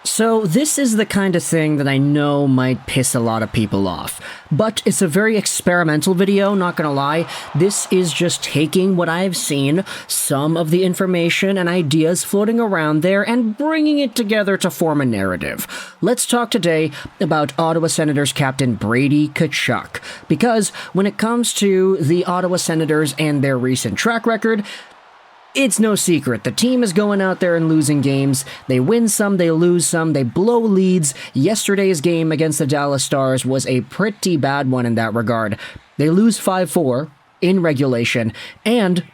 So this is the kind of thing that I know might piss a lot of people off, but it's a very experimental video, not gonna lie. This is just taking what I've seen, some of the information and ideas floating around there, and bringing it together to form a narrative. Let's talk today about Ottawa Senators captain Brady Tkachuk, because when it comes to the Ottawa Senators and their recent track record, it's no secret, the team is going out there and losing games. They win some, they lose some, they blow leads. Yesterday's game against the Dallas Stars was a pretty bad one in that regard. They lose 5-4 in regulation, and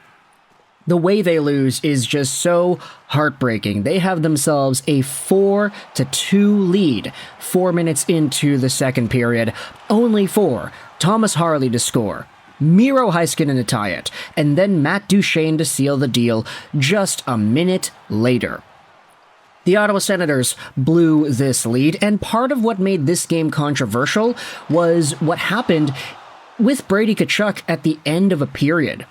the way they lose is just so heartbreaking. They have themselves a 4-2 lead 4 minutes into the second period, only for Thomas Harley to score, Miro Heiskanen to tie it, and then Matt Duchene to seal the deal just a minute later. The Ottawa Senators blew this lead, and part of what made this game controversial was what happened with Brady Tkachuk at the end of a period.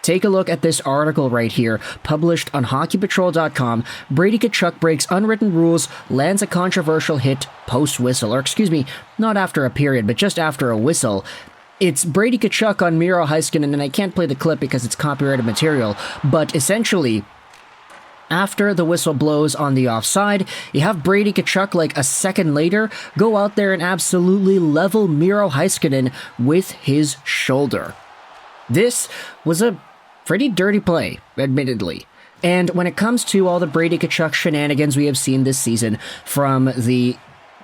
Take a look at this article right here, published on HockeyPatrol.com. Brady Tkachuk breaks unwritten rules, lands a controversial hit post-whistle, or excuse me, not after a period, but just after a whistle. It's Brady Tkachuk on Miro Heiskanen, and I can't play the clip because it's copyrighted material, but essentially, after the whistle blows on the offside, you have Brady Tkachuk like a second later go out there and absolutely level Miro Heiskanen with his shoulder. This was a pretty dirty play, admittedly. And when it comes to all the Brady Tkachuk shenanigans we have seen this season, from the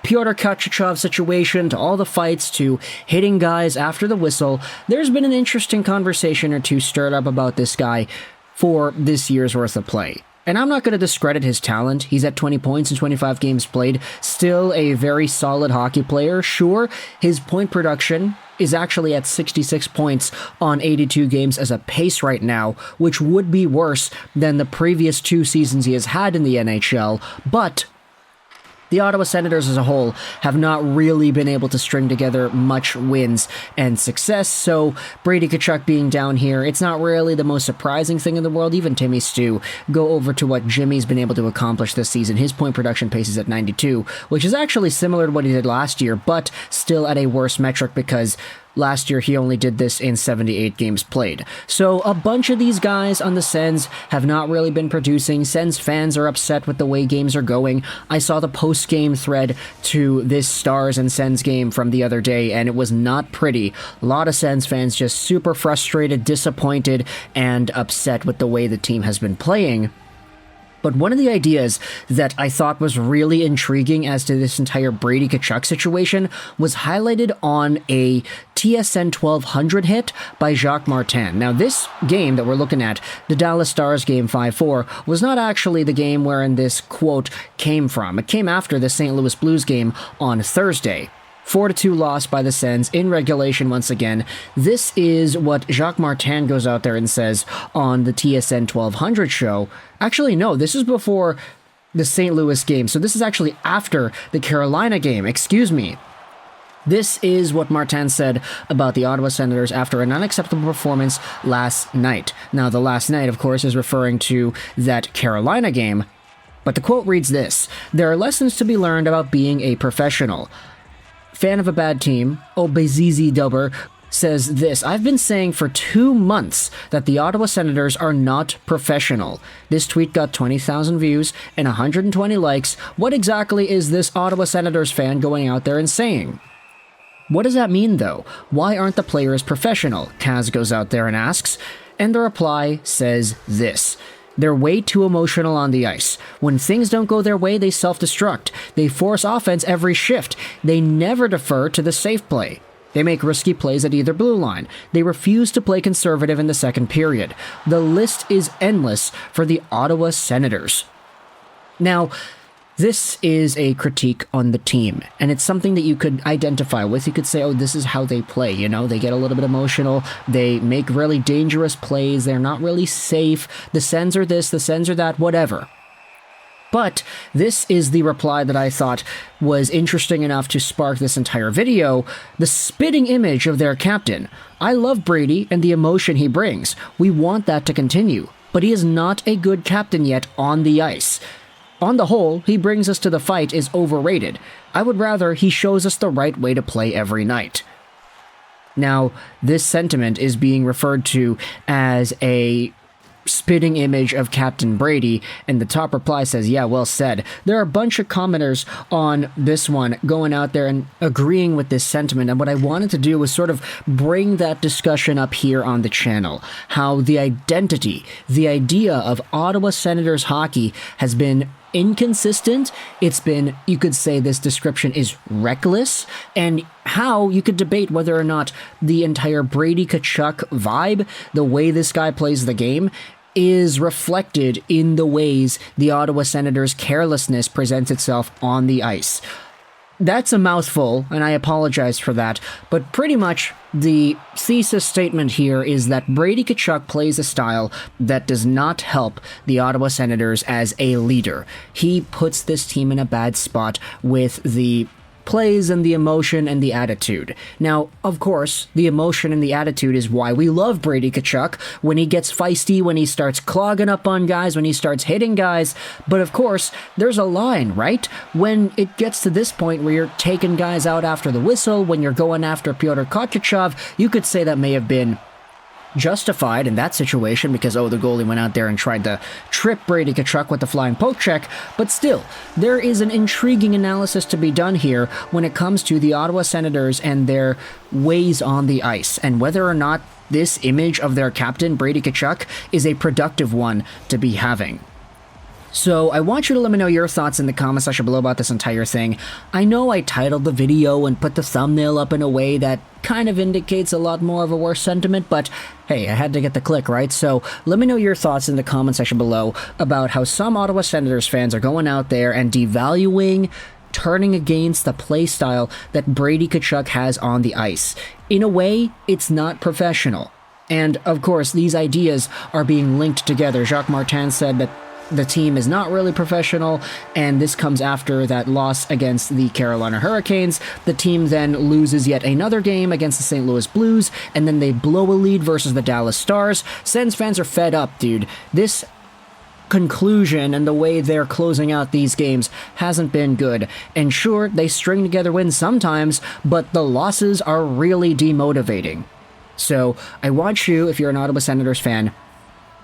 Pyotr Kochetkov situation to all the fights to hitting guys after the whistle, there's been an interesting conversation or two stirred up about this guy for this year's worth of play. And I'm not going to discredit his talent. He's at 20 points in 25 games played. Still a very solid hockey player. Sure, his point production is actually at 66 points on 82 games as a pace right now, which would be worse than the previous 2 seasons he has had in the NHL, but the Ottawa Senators as a whole have not really been able to string together much wins and success, so Brady Tkachuk being down here, it's not really the most surprising thing in the world. Even Timmy Stu, go over to what Jimmy's been able to accomplish this season. His point production pace is at 92, which is actually similar to what he did last year, but still at a worse metric because last year, he only did this in 78 games played. So a bunch of these guys on the Sens have not really been producing. Sens fans are upset with the way games are going. I saw the post-game thread to this Stars and Sens game from the other day, and it was not pretty. A lot of Sens fans just super frustrated, disappointed, and upset with the way the team has been playing. But one of the ideas that I thought was really intriguing as to this entire Brady Tkachuk situation was highlighted on a TSN 1200 hit by Jacques Martin. Now, this game that we're looking at, the Dallas Stars game 5-4, was not actually the game wherein this quote came from. It came after the St. Louis Blues game on Thursday. 4-2 loss by the Sens in regulation once again. This is what Jacques Martin goes out there and says on the TSN 1200 show. Actually, no, this is before the St. Louis game, so this is actually after the Carolina game, excuse me. This is what Martin said about the Ottawa Senators after an unacceptable performance last night. Now, the last night, of course, is referring to that Carolina game, but the quote reads this: "There are lessons to be learned about being a professional. Fan of a bad team, Obezizi Dubber, says this: I've been saying for 2 months that the Ottawa Senators are not professional. This tweet got 20,000 views and 120 likes. What exactly is this Ottawa Senators fan going out there and saying? What does that mean, though? Why aren't the players professional?" Kaz goes out there and asks, and the reply says this: "They're way too emotional on the ice. When things don't go their way, they self-destruct. They force offense every shift. They never defer to the safe play. They make risky plays at either blue line. They refuse to play conservative in the second period. The list is endless for the Ottawa Senators." Now, this is a critique on the team, and it's something that you could identify with. You could say, oh, this is how they play, you know? They get a little bit emotional, they make really dangerous plays, they're not really safe, the Sens are this, the Sens are that, whatever. But this is the reply that I thought was interesting enough to spark this entire video: the spitting image of their captain. "I love Brady and the emotion he brings. We want that to continue. But he is not a good captain yet on the ice. on the whole, he brings us to the fight is overrated. I would rather he shows us the right way to play every night. Now, this sentiment is being referred to as a spitting image of Captain Brady, and the top reply says, yeah, well said. There are a bunch of commenters on this one going out there and agreeing with this sentiment, and what I wanted to do was sort of bring that discussion up here on the channel. How the identity, the idea of Ottawa Senators hockey has been inconsistent. It's been, you could say this description is reckless, and how you could debate whether or not the entire Brady Tkachuk vibe, the way this guy plays the game, is reflected in the ways the Ottawa Senators' carelessness presents itself on the ice. That's a mouthful, and I apologize for that, but pretty much the thesis statement here is that Brady Tkachuk plays a style that does not help the Ottawa Senators as a leader. He puts this team in a bad spot with the plays and the emotion and the attitude. Now, of course, the emotion and the attitude is why we love Brady Tkachuk, when he gets feisty, when he starts clogging up on guys, when he starts hitting guys. But of course, there's a line, right? When it gets to this point where you're taking guys out after the whistle, when you're going after Pyotr Kochetkov, you could say that may have been justified in that situation because, the goalie went out there and tried to trip Brady Tkachuk with the flying poke check, but still, there is an intriguing analysis to be done here when it comes to the Ottawa Senators and their ways on the ice, and whether or not this image of their captain, Brady Tkachuk, is a productive one to be having. So I want you to let me know your thoughts in the comment section below about this entire thing. I know I titled the video and put the thumbnail up in a way that kind of indicates a lot more of a worse sentiment, but hey, I had to get the click, right? So let me know your thoughts in the comment section below about how some Ottawa Senators fans are going out there and devaluing, turning against the play style that Brady Tkachuk has on the ice. In a way, it's not professional. And of course, these ideas are being linked together. Jacques Martin said that the team is not really professional, and this comes after that loss against the Carolina Hurricanes. The team then loses yet another game against the St. Louis Blues, and then they blow a lead versus the Dallas Stars. Sens fans are fed up, dude. This conclusion and the way they're closing out these games hasn't been good. And sure, they string together wins sometimes, but the losses are really demotivating. So I want you, if you're an Ottawa Senators fan,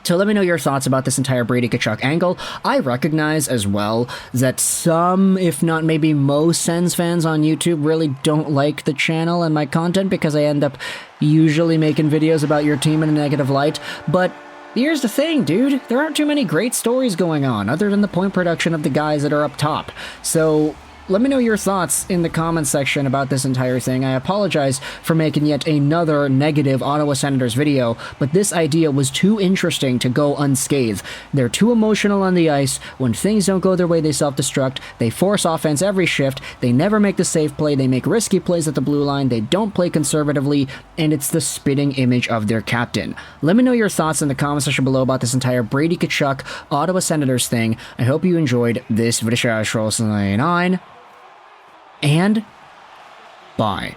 to let me know your thoughts about this entire Brady Tkachuk angle. I recognize as well that some, if not maybe most, Sens fans on YouTube really don't like the channel and my content because I end up usually making videos about your team in a negative light. But here's the thing, dude. There aren't too many great stories going on other than the point production of the guys that are up top. So let me know your thoughts in the comments section about this entire thing. I apologize for making yet another negative Ottawa Senators video, but this idea was too interesting to go unscathed. They're too emotional on the ice. When things don't go their way, they self-destruct. They force offense every shift. They never make the safe play. They make risky plays at the blue line. They don't play conservatively, and it's the spitting image of their captain. Let me know your thoughts in the comment section below about this entire Brady Tkachuk Ottawa Senators thing. I hope you enjoyed this video. And bye.